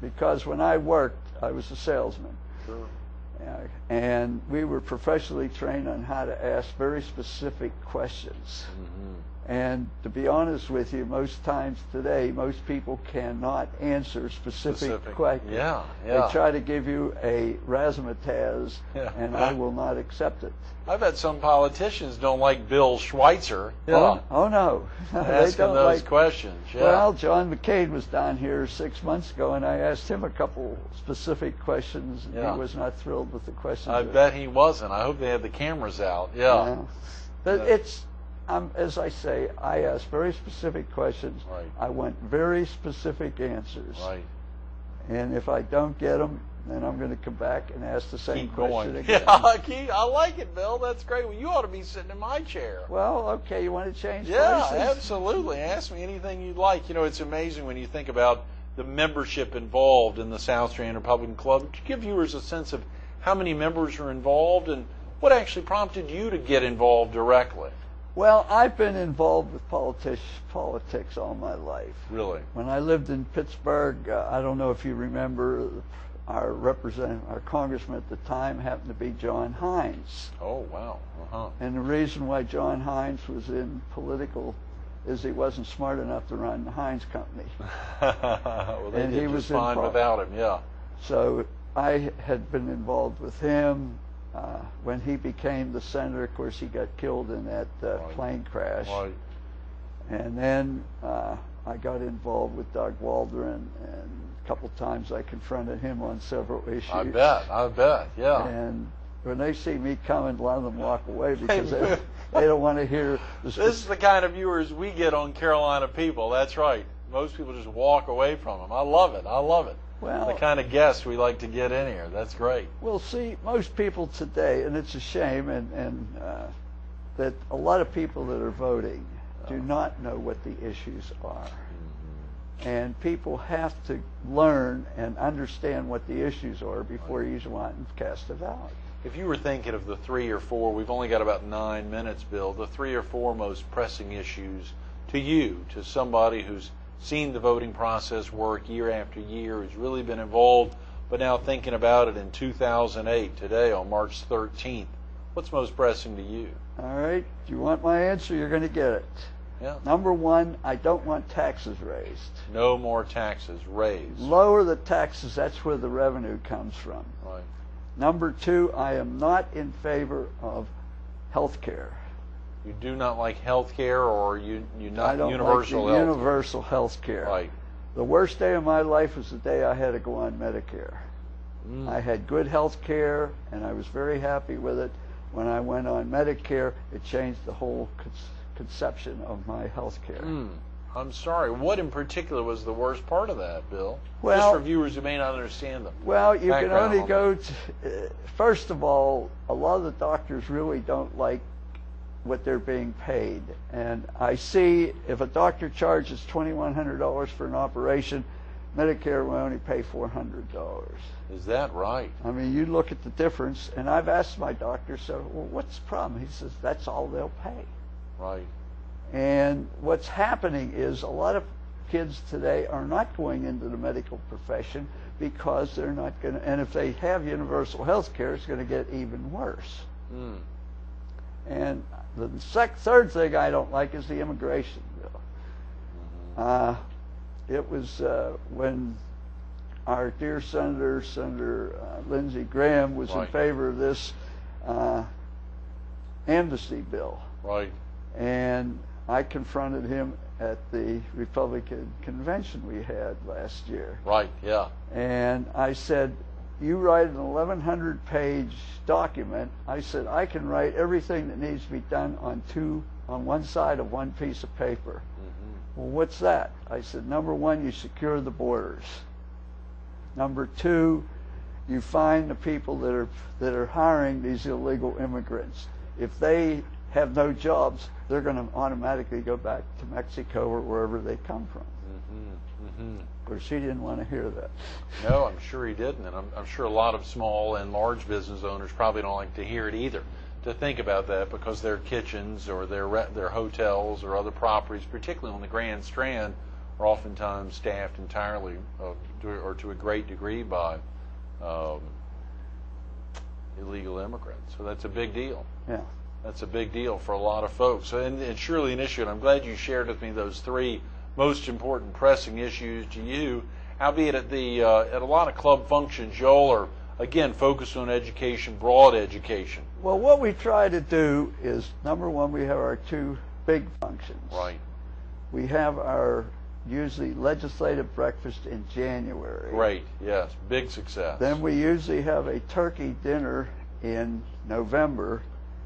because when I worked, I was a salesman. Sure. And we were professionally trained on how to ask very specific questions. Mm-hmm. And to be honest with you, most times today, most people cannot answer specific questions. Yeah. They try to give you a razzmatazz, and I will not accept it. I bet some politicians don't like Bill Schweitzer. Oh no. Asking those questions. Yeah. Well, John McCain was down here 6 months ago, and I asked him a couple specific questions, and he was not thrilled with the questions. I bet he wasn't. I hope they had the cameras out. Yeah. But it's, as I say, I ask very specific questions. Right. I want very specific answers. Right. And if I don't get them, then I'm going to come back and ask the same question again. Yeah, I like it, Bill. That's great. Well, you ought to be sitting in my chair. Well, okay, you want to change places? places? Absolutely. Ask me anything you'd like. You know, it's amazing when you think about the membership involved in the South Strand Republican Club. To give viewers a sense of how many members are involved and what actually prompted you to get involved directly. Well, I've been involved with politics all my life. Really? When I lived in Pittsburgh, I don't know if you remember, our congressman at the time happened to be John Hines. Oh, wow. Uh-huh. And the reason why John Hines was in political is he wasn't smart enough to run the Hines Company. Well, they and did he was just fine without him, yeah. So I had been involved with him. When he became the senator, of course, he got killed in that plane crash. Right. And then I got involved with Doug Waldron, and a couple times I confronted him on several issues. I bet, yeah. And when they see me coming, a lot of them walk away because they don't want to hear this is the kind of viewers we get on Carolina People. That's right. Most people just walk away from them. I love it. Well, the kind of guests we like to get in here. That's great. Well, see, most people today, and it's a shame, and that a lot of people that are voting do not know what the issues are. Mm-hmm. And people have to learn and understand what the issues are before you go out and cast a ballot. If you were thinking of the 3 or 4, we've only got about 9 minutes, Bill, the 3 or 4 most pressing issues to you, to somebody who's seen the voting process work year after year, has really been involved, but now thinking about it in 2008, today on March 13th, what's most pressing to you? All right. Do you want my answer? You're going to get it. Yeah. Number one, I don't want taxes raised. No more taxes raised. Lower the taxes. That's where the revenue comes from. Right. Number two, I am not in favor of health care. You do not like health care, or you not I don't universal like the health universal health care. Right. The worst day of my life was the day I had to go on Medicare. I had good health care, and I was very happy with it. When I went on Medicare, it changed the whole conception of my health care. I'm sorry. What in particular was the worst part of that, Bill? Well, just for viewers who may not understand them. Well, you can only go to, first of all, a lot of the doctors really don't like what they're being paid. And I see if a doctor charges $2,100 for an operation, Medicare will only pay $400. Is that right? I mean, you look at the difference, and I've asked my doctor, so, well, what's the problem? He says, that's all they'll pay. Right. And what's happening is a lot of kids today are not going into the medical profession because they're not going to, and if they have universal health care, it's going to get even worse. And the third thing I don't like is the immigration bill. It was when our dear Senator Lindsey Graham was in favor of this amnesty bill. Right. And I confronted him at the Republican convention we had last year. Right, yeah. And I said, you write an 1,100-page document. I said, I can write everything that needs to be done on one side of one piece of paper. Well, what's that? I said, number one, you secure the borders. Number two, you find the people that are hiring these illegal immigrants. If they have no jobs, they're going to automatically go back to Mexico or wherever they come from. Of course, he didn't want to hear that. No, I'm sure he didn't, and I'm sure a lot of small and large business owners probably don't like to hear it either, to think about that, because their kitchens or their hotels or other properties, particularly on the Grand Strand, are oftentimes staffed entirely or to a great degree by illegal immigrants. So that's a big deal. Yeah. That's a big deal for a lot of folks. And it's surely an issue, and I'm glad you shared with me those three most important pressing issues to you, albeit at a lot of club functions, y'all are, again, focused on education, broad education. Well, what we try to do is, number one, we have our two big functions. Right. We have our usually legislative breakfast in January. Great, yes, big success. Then we usually have a turkey dinner in November.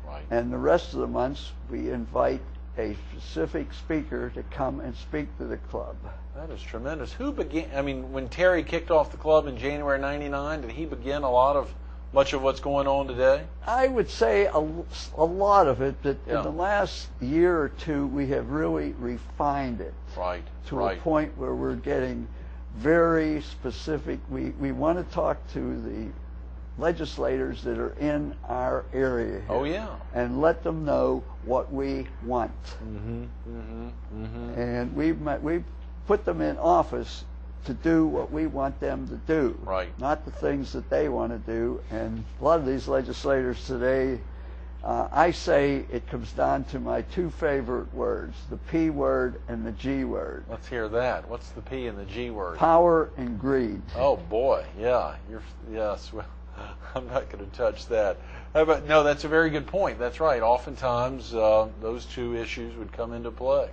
Right. And the rest of the months we invite a specific speaker to come and speak to the club. That is tremendous. Who began, I mean, when Terry kicked off the club in January '99, did he begin much of what's going on today? I would say a lot of it, but Yeah. in the last year or two we have really refined it. Right. To a point where we're getting very specific. We want to talk to the legislators that are in our area here. Oh, yeah. And let them know what we want. Mm-hmm. Mm-hmm. Mm-hmm. And we've put them in office to do what we want them to do. Right. Not the things that they want to do. And a lot of these legislators today, I say it comes down to my two favorite words, the P word and the G word. Let's hear that. What's the P and the G word? Power and greed. Oh, boy. Yeah. Yes. Well, I'm not going to touch that. No, that's a very good point. That's right. Oftentimes, those two issues would come into play.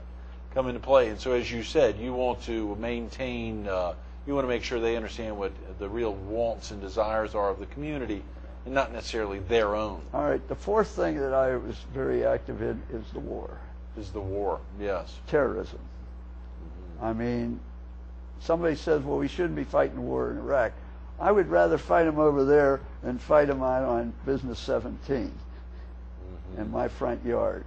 And so, as you said, you want to maintain, you want to make sure they understand what the real wants and desires are of the community, and not necessarily their own. All right. The fourth thing that I was very active in is the war. Yes. Terrorism. I mean, somebody says, well, we shouldn't be fighting the war in Iraq. I would rather fight them over there than fight them out on Business 17 in my front yard.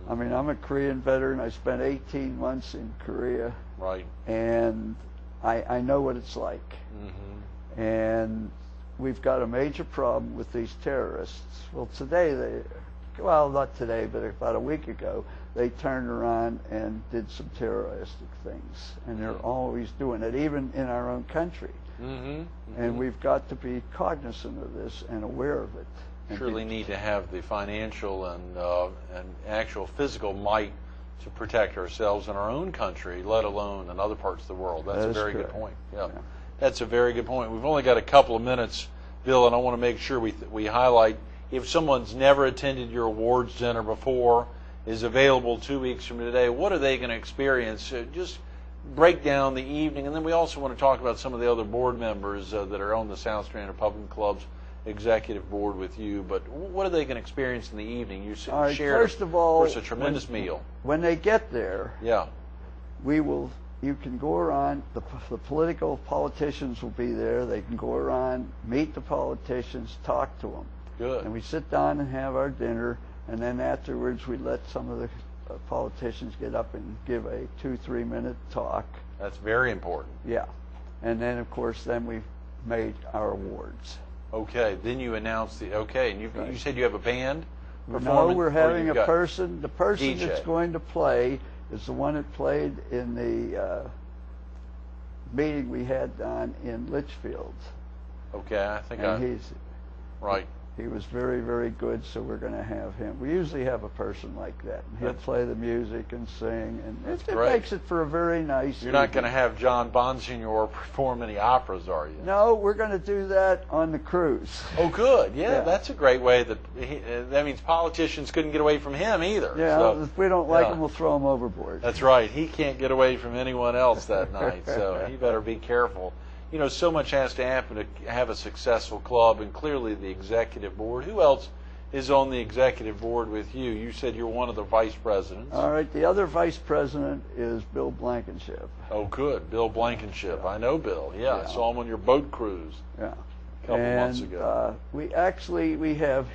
I mean, I'm a Korean veteran. I spent 18 months in Korea. Right. And I know what it's like. Mm-hmm. And we've got a major problem with these terrorists. Well, not today, but about a week ago, they turned around and did some terroristic things. And they're always doing it, even in our own country. Mm-hmm. Mm-hmm. And we've got to be cognizant of this and aware of it. Surely need to have the financial and actual physical might to protect ourselves in our own country, let alone in other parts of the world. That's a very good point. Yeah. That's a very good point. We've only got a couple of minutes, Bill, and I want to make sure we highlight, if someone's never attended your awards dinner before, is available 2 weeks from today, what are they going to experience? Just break down the evening, and then we also want to talk about some of the other board members that are on the South Strand Republican Club's executive board with you. But what are they going to experience in the evening? You shared, first of all, a tremendous meal. When they get there, you can go around, the politicians will be there. They can go around, meet the politicians, talk to them. Good. And we sit down and have our dinner, and then afterwards we let some of the politicians get up and give a 2-3 minute talk. That's very important. Yeah. And then, of course, we've made our awards. Okay. Then you announce and you said you have a band performance? No, we're having a person. The person DJ. That's going to play is the one that played in the meeting we had down in Litchfield. Okay, I think he's right. He was very, very good, so we're going to have him. We usually have a person like that. And he'll play the music and sing, and it makes it for a very nice You're not going to have John Bonsignor perform any operas, are you? No, we're going to do that on the cruise. Oh, good. Yeah, that's a great way. That means politicians couldn't get away from him either. Yeah, so, if we don't like him, we'll throw him overboard. That's right. He can't get away from anyone else that night, so he better be careful. You know, so much has to happen to have a successful club, and clearly the executive board. Who else is on the executive board with you? You said you're one of the vice presidents. All right, the other vice president is Bill Blankenship. Oh, good. Bill Blankenship. I know Bill. Yeah, I saw him on your boat cruise a couple months ago.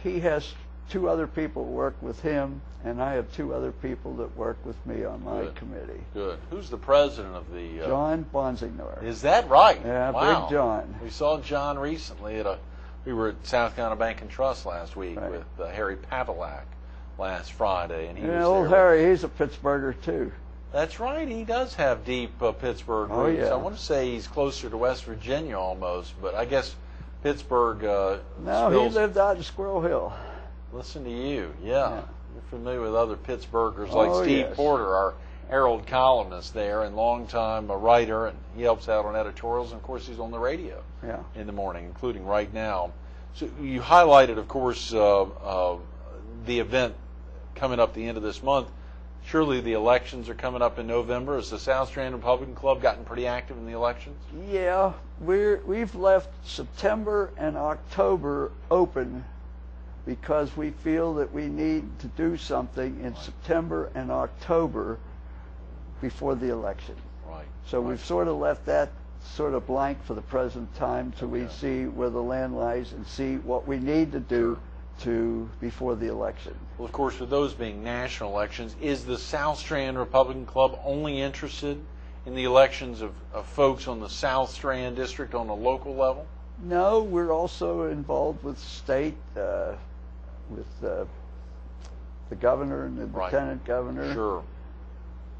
He has 2 other people work with him, and I have 2 other people that work with me on my committee. Good. Who's the president of the... John Bonsignor. Is that right? Yeah, wow. Big John. We saw John recently we were at South Carolina Bank and Trust last week with Harry Pavlak last Friday, and he was old there. Harry, he's a Pittsburgher too. That's right. He does have deep Pittsburgh Oh, roots. yeah. I want to say he's closer to West Virginia almost, but I guess Pittsburgh. No, he lived out in Squirrel Hill. Listen to you. Yeah. Yeah. You're familiar with other Pittsburghers like Oh, Steve yes. Porter, our Herald columnist there, and longtime writer, and he helps out on editorials, and of course he's on the radio Yeah. in the morning, including right now. So you highlighted, of course, the event coming up the end of this month. Surely the elections are coming up in November. Has the South Strand Republican Club gotten pretty active in the elections? Yeah, we've left September and October open because we feel that we need to do something in September and October before the election. Right. So we've sort of left that sort of blank for the present time till we see where the land lies and see what we need to do before the election. Well, of course, with those being national elections, is the South Strand Republican Club only interested in the elections of folks on the South Strand district on a local level? No, we're also involved with state, with the governor and the lieutenant governor. Sure.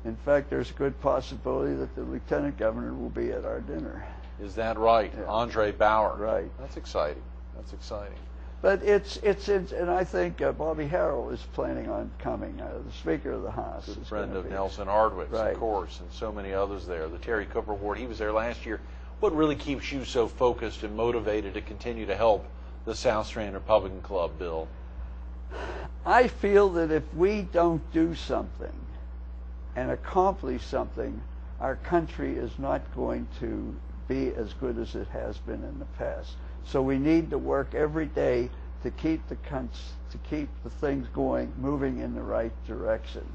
In fact, there's a good possibility that the lieutenant governor will be at our dinner. Is that right? Yeah. Andre Bauer. Right. That's exciting. That's exciting. But and I think Bobby Harrell is planning on coming. The Speaker of the House. Good is friend gonna of be. Nelson Hardwick's, Right. of course, and so many others there. The Terry Cooper Award, he was there last year. What really keeps you so focused and motivated to continue to help the South Strand Republican Club, Bill? I feel that if we don't do something and accomplish something, our country is not going to be as good as it has been in the past. So we need to work every day to keep the things going, moving in the right direction.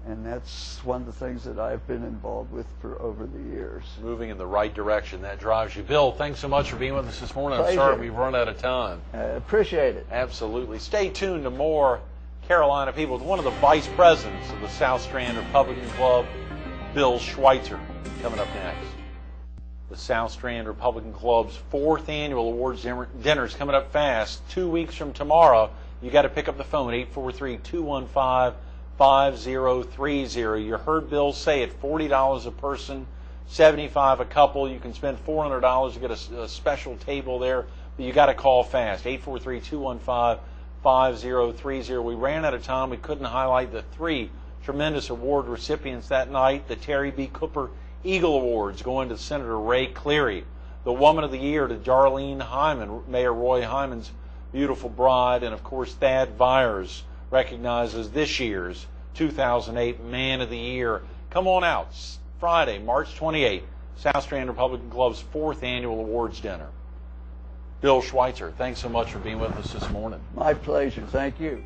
And that's one of the things that I've been involved with for over the years. Moving in the right direction, that drives you. Bill, thanks so much for being with us this morning. I'm Pleasure. sorry we've run out of time. Appreciate it. Absolutely. Stay tuned to more Carolina People with one of the vice presidents of the South Strand Republican Club, Bill Schweitzer, coming up next. The South Strand Republican Club's 4th annual awards dinner is coming up fast. 2 weeks from tomorrow, you got to pick up the phone, 843-215-5030. You heard Bill say it, $40 a person, $75 a couple. You can spend $400 to get a special table there, but you got to call fast, 843-215-5030. We ran out of time. We couldn't highlight the 3 tremendous award recipients that night. The Terry B. Cooper Eagle Awards going to Senator Ray Cleary. The Woman of the Year to Darlene Hyman, Mayor Roy Hyman's beautiful bride. And, of course, Thad Byers recognizes this year's 2008 Man of the Year. Come on out. Friday, March 28th, South Strand Republican Club's 4th annual awards dinner. Bill Schweitzer, thanks so much for being with us this morning. My pleasure. Thank you.